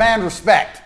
And respect.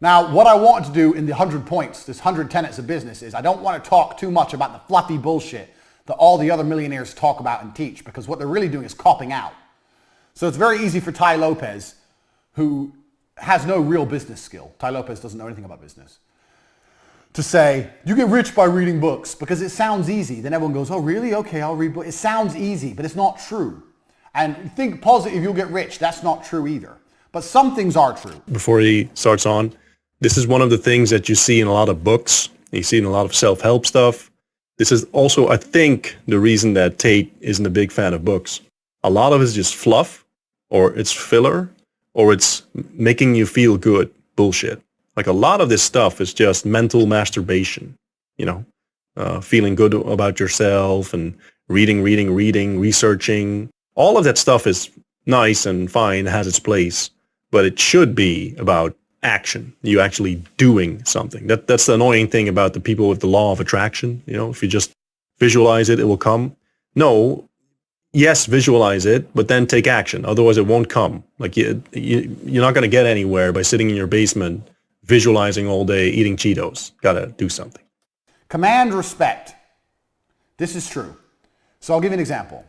Now, what I want to do in the 100 points, this 100 tenets of business, is I don't want to talk too much about the fluffy bullshit that all the other millionaires talk about and teach, because what they're really doing is copping out. So it's very easy for Tai Lopez, who has no real business skill. Tai Lopez doesn't know anything about business, to say, you get rich by reading books, because it sounds easy. Then everyone goes, oh, really? Okay, I'll read books. It sounds easy, but it's not true. And think positive, you'll get rich. That's not true either. But some things are true. Before he starts on, this is one of the things that you see in a lot of books. You see in a lot of self-help stuff. This is also, I think, the reason that Tate isn't a big fan of books. A lot of it is just fluff, or it's filler, or it's making you feel good bullshit. Like a lot of this stuff is just mental masturbation, feeling good about yourself and reading, researching. All of that stuff is nice and fine, has its place, but it should be about action. You actually doing something. That's the annoying thing about the people with the law of attraction. If you just visualize it, it will come. No, yes, visualize it, but then take action. Otherwise, it won't come. Like you're not going to get anywhere by sitting in your basement, visualizing all day, eating Cheetos. Got to do something. Command respect. This is true. So I'll give you an example.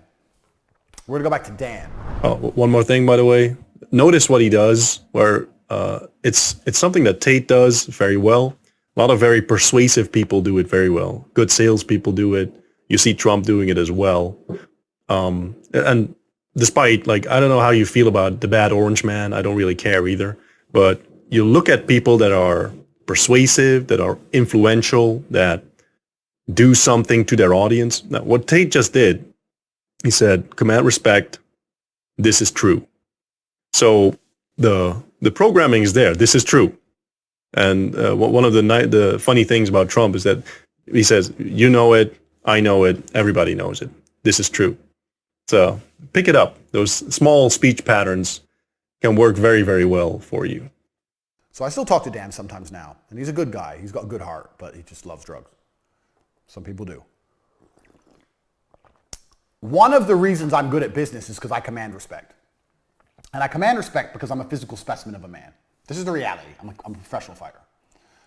We're going to go back to Dan. Oh, one more thing, by the way. Notice what he does, where it's something that Tate does very well. A lot of very persuasive people do it very well. Good salespeople do it. You see Trump doing it as well. And despite, I don't know how you feel about the bad orange man. I don't really care either. But you look at people that are persuasive, that are influential, that do something to their audience. Now, what Tate just did, he said, command respect, this is true. So the programming is there. This is true. And one of the funny things about Trump is that he says, you know it, I know it, everybody knows it. This is true. So pick it up. Those small speech patterns can work very, very well for you. So I still talk to Dan sometimes now, and he's a good guy. He's got a good heart, but he just loves drugs. Some people do. One of the reasons I'm good at business is because I command respect. And I command respect because I'm a physical specimen of a man. This is the reality. I'm a professional fighter.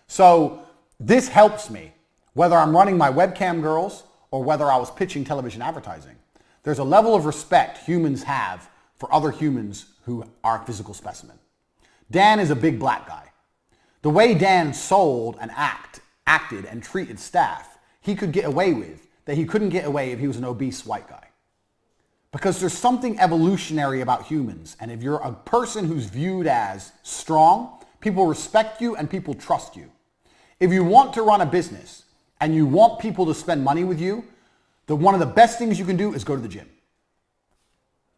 So this helps me, whether I'm running my webcam girls or whether I was pitching television advertising. There's a level of respect humans have for other humans who are a physical specimen. Dan is a big black guy. The way Dan sold and acted and treated staff, he could get away with that he couldn't get away if he was an obese white guy. Because there's something evolutionary about humans. And if you're a person who's viewed as strong, people respect you and people trust you. If you want to run a business and you want people to spend money with you, one of the best things you can do is go to the gym.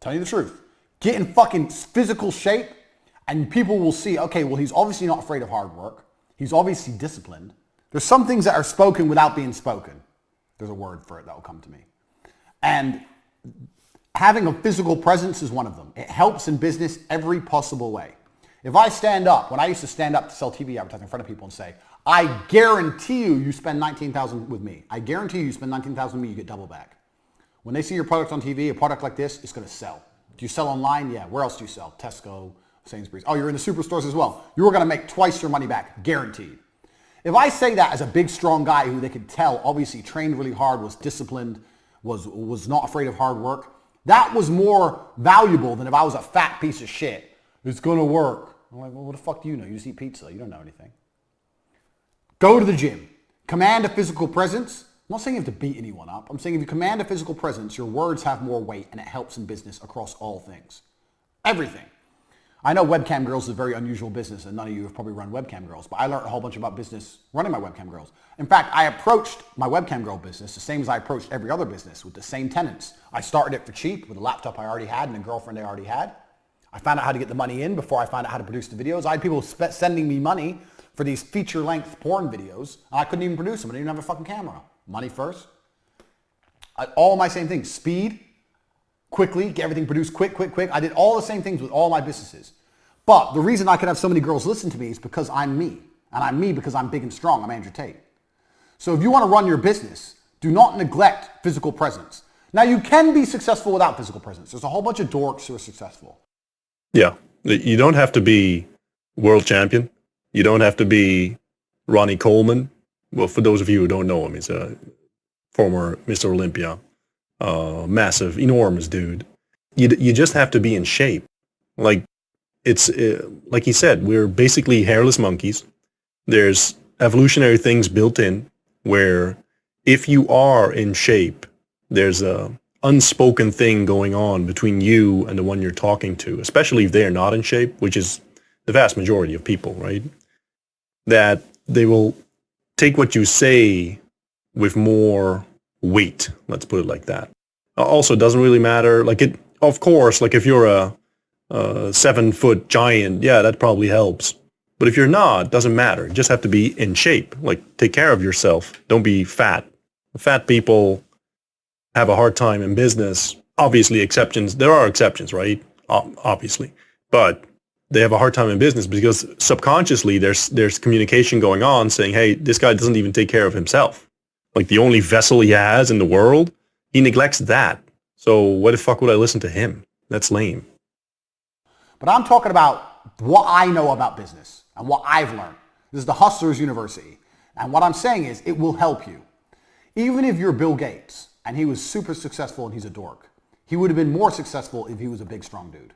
Tell you the truth. Get in fucking physical shape and people will see, okay, well, he's obviously not afraid of hard work. He's obviously disciplined. There's some things that are spoken without being spoken. There's a word for it that will come to me. And having a physical presence is one of them. It helps in business every possible way. If I stand up, when I used to stand up to sell TV advertising in front of people and say, I guarantee you spend $19,000 with me. I guarantee you spend $19,000 with me, you get double back. When they see your product on TV, a product like this, it's going to sell. Do you sell online? Yeah. Where else do you sell? Tesco, Sainsbury's. Oh, you're in the superstores as well. You're going to make twice your money back, guaranteed. If I say that as a big, strong guy who they could tell obviously trained really hard, was disciplined, was not afraid of hard work, that was more valuable than if I was a fat piece of shit. It's going to work. I'm like, well, what the fuck do you know? You just eat pizza. You don't know anything. Go to the gym. Command a physical presence. I'm not saying you have to beat anyone up. I'm saying if you command a physical presence, your words have more weight and it helps in business across all things. Everything. I know webcam girls is a very unusual business and none of you have probably run webcam girls, but I learned a whole bunch about business running my webcam girls. In fact, I approached my webcam girl business the same as I approached every other business with the same tenets. I started it for cheap with a laptop I already had and a girlfriend I already had. I found out how to get the money in before I found out how to produce the videos. I had people sending me money for these feature-length porn videos, and I couldn't even produce them. I didn't even have a fucking camera. Money first. All my same things. Speed, quickly, get everything produced quick. I did all the same things with all my businesses. But the reason I could have so many girls listen to me is because I'm me. And I'm me because I'm big and strong. I'm Andrew Tate. So if you want to run your business, do not neglect physical presence. Now, you can be successful without physical presence. There's a whole bunch of dorks who are successful. Yeah. You don't have to be world champion. You don't have to be Ronnie Coleman. Well, for those of you who don't know him, he's a former Mr. Olympia, massive, enormous dude. You just have to be in shape. Like it's like he said, we're basically hairless monkeys. There's evolutionary things built in where if you are in shape, there's a unspoken thing going on between you and the one you're talking to, especially if they are not in shape, which is the vast majority of people, right? That they will take what you say with more weight, let's put it like that. Also, it doesn't really matter. Like it, of course, like if you're a 7-foot giant, yeah, that probably helps. But if you're not, it doesn't matter. You just have to be in shape. Like take care of yourself. Don't be fat. Fat people have a hard time in business. Obviously, exceptions. There are exceptions, right? Obviously, but they have a hard time in business because subconsciously there's communication going on saying, hey, this guy doesn't even take care of himself. Like the only vessel he has in the world, he neglects that. So why the fuck would I listen to him? That's lame. But I'm talking about what I know about business and what I've learned. This is the Hustlers University. And what I'm saying is it will help you. Even if you're Bill Gates and he was super successful and he's a dork, he would have been more successful if he was a big, strong dude.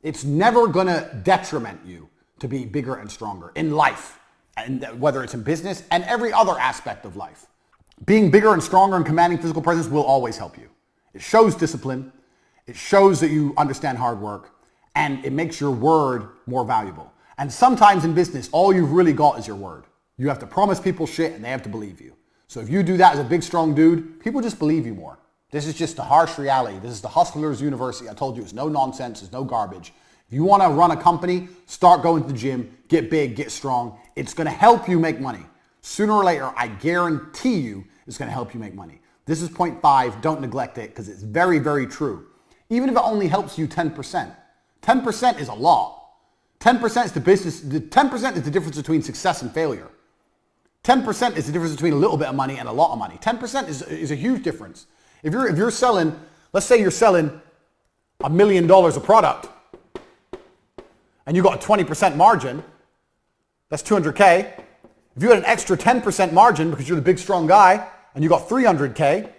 It's never going to detriment you to be bigger and stronger in life, and whether it's in business and every other aspect of life. Being bigger and stronger and commanding physical presence will always help you. It shows discipline. It shows that you understand hard work, and it makes your word more valuable. And sometimes in business, all you've really got is your word. You have to promise people shit and they have to believe you. So if you do that as a big, strong dude, people just believe you more. This is just the harsh reality. This is the Hustlers University. I told you it's no nonsense. It's no garbage. If you want to run a company, start going to the gym, get big, get strong. It's going to help you make money. Sooner or later, I guarantee you it's going to help you make money. This is point 5. Don't neglect it because it's very, very true. Even if it only helps you 10%. 10% is a lot. 10% is the business. 10% is the difference between success and failure. 10% is the difference between a little bit of money and a lot of money. 10% is a huge difference. If you're selling, let's say you're selling $1 million of product and you got a 20% margin, that's 200K. If you had an extra 10% margin because you're the big, strong guy and you got 300K,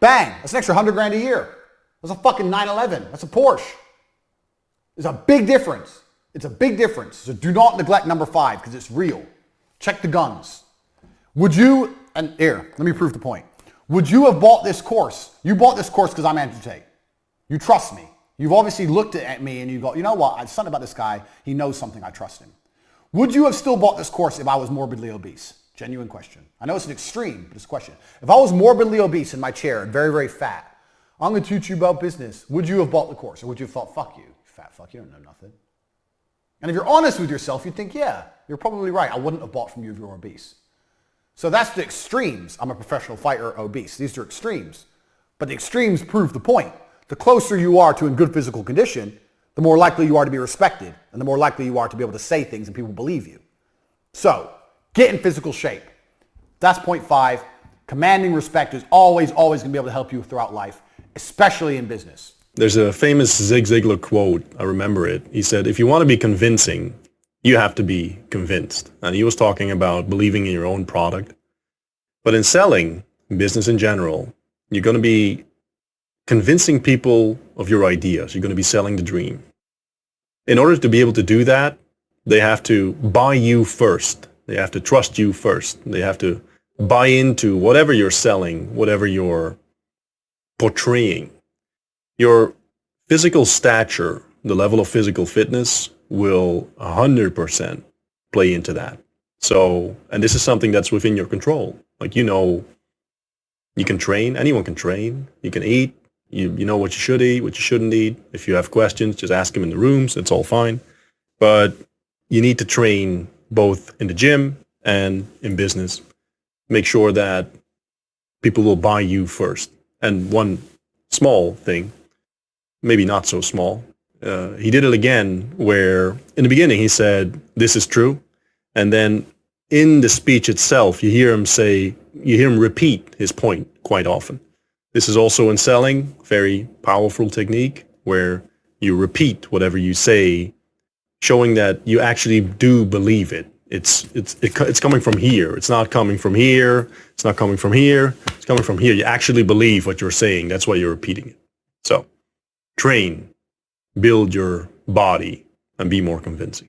bang, that's an extra 100 grand a year. That's a fucking 911. That's a Porsche. There's a big difference. It's a big difference. So do not neglect number 5 because it's real. Check the guns. Would you, and here, let me prove the point. Would you have bought this course? You bought this course because I'm Andrew Tate. You trust me. You've obviously looked at me and you go, you know what? I've something about this guy. He knows something. I trust him. Would you have still bought this course if I was morbidly obese? Genuine question. I know it's an extreme, but it's a question. If I was morbidly obese in my chair and very, very fat, I'm going to teach you about business. Would you have bought the course? Or would you have thought, fuck you, fat fuck, you don't know nothing? And if you're honest with yourself, you'd think, yeah, you're probably right. I wouldn't have bought from you if you were obese. So that's the extremes. I'm a professional fighter, obese. These are extremes. But the extremes prove the point. The closer you are to in good physical condition, the more likely you are to be respected and the more likely you are to be able to say things and people believe you. So get in physical shape. That's point 5. Commanding respect is always going to be able to help you throughout life, especially in business. There's a famous Zig Ziglar quote. I remember it. He said, if you want to be convincing, you have to be convinced. And he was talking about believing in your own product. But in selling, business in general, you're going to be convincing people of your ideas. You're going to be selling the dream. In order to be able to do that, they have to buy you first. They have to trust you first. They have to buy into whatever you're selling, whatever you're portraying. Your physical stature, the level of physical fitness, will 100% play into that. So, and this is something that's within your control. Like, you know, you can train, anyone can train, you can eat, you know what you should eat, what you shouldn't eat. If you have questions, just ask them in the rooms, it's all fine. But you need to train both in the gym and in business. Make sure that people will buy you first. And one small thing, maybe not so small, he did it again where in the beginning he said, this is true. And then in the speech itself, you hear him repeat his point quite often. This is also in selling, very powerful technique where you repeat whatever you say showing that you actually do believe it. It's coming from here. It's not coming from here. It's not coming from here. It's coming from here. You actually believe what you're saying. That's why you're repeating it. So train, build your body, and be more convincing.